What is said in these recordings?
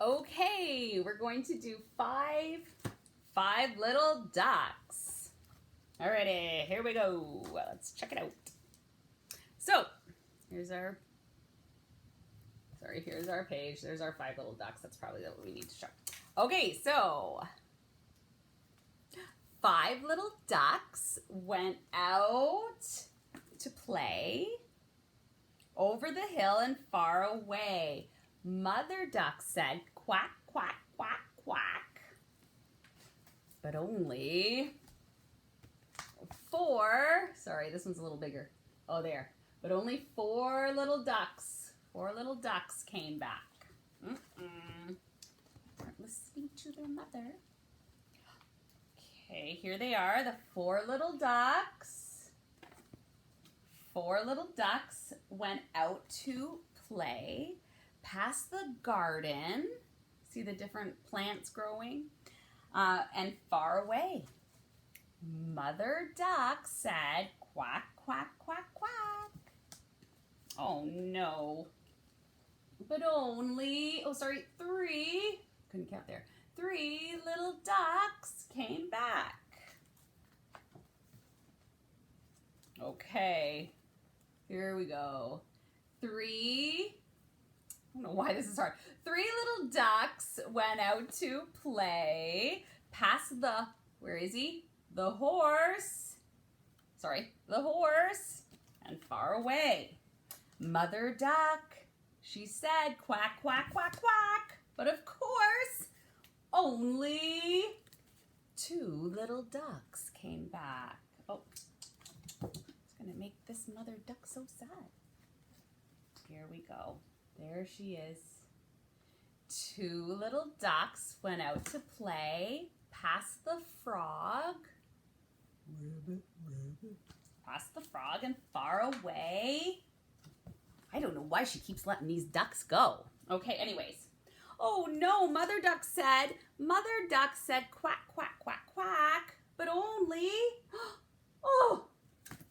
Okay, we're going to do five little ducks. Alrighty, here we go. Let's check it out. So, here's our page. There's our 5 little ducks. That's probably what we need to show. Okay, so 5 little ducks went out to play over the hill and far away. Mother duck said, quack, quack, quack, quack. But only 4, sorry, this one's a little bigger. Oh, there. But only 4 little ducks came back. Weren't listening to their mother. Okay, here they are, the 4 little ducks. 4 little ducks went out to play past the garden. See the different plants growing? And far away. Mother duck said, quack, quack, quack, quack. Oh no. But only, 3, couldn't count there. 3 little ducks came back. Okay, here we go. 3, I don't know why this is hard. 3 little ducks went out to play past the, where is he? The horse. Sorry, the horse, and far away. Mother duck, she said, quack, quack, quack, quack. But of course, only 2 little ducks came back. Oh, it's gonna make this mother duck so sad. Here we go. There she is. 2 little ducks went out to play past the frog. Ribbit, ribbit. Past the frog and far away. I don't know why she keeps letting these ducks go. Okay, anyways. Oh no, Mother duck said, quack, quack, quack, quack, but only,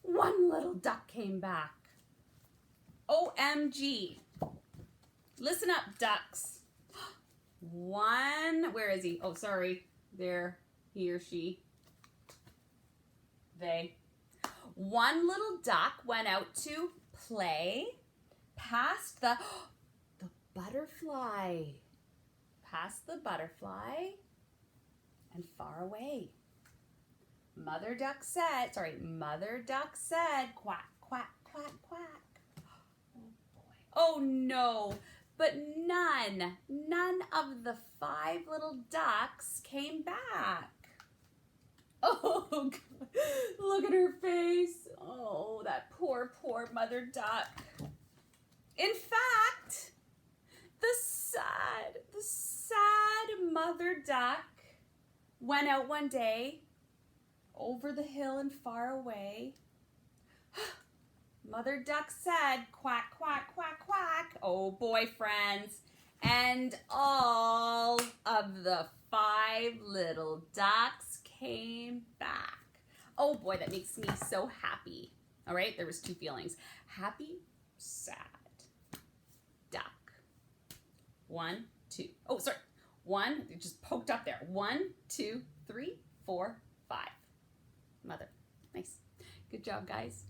1 little duck came back. OMG. Listen up, ducks. 1, where is he? Oh, sorry. There, he or she. They. 1 little duck went out to play past the butterfly. Past the butterfly and far away. Mother duck said, quack, quack, quack, quack. Oh boy. Oh no, but none of the 5 little ducks came back. Oh, God. Look at her face. Oh, that poor mother duck. In fact, the sad mother duck went out one day over the hill and far away. Mother duck said, quack, quack, quack, quack. Oh boy, friends. And all of the 5 little ducks came back. Oh boy, that makes me so happy. All right, there was 2 feelings. Happy, sad. Duck. 1, 2. Oh, sorry. 1, it just poked up there. 1, 2, 3, 4, 5. Mother. Nice. Good job, guys.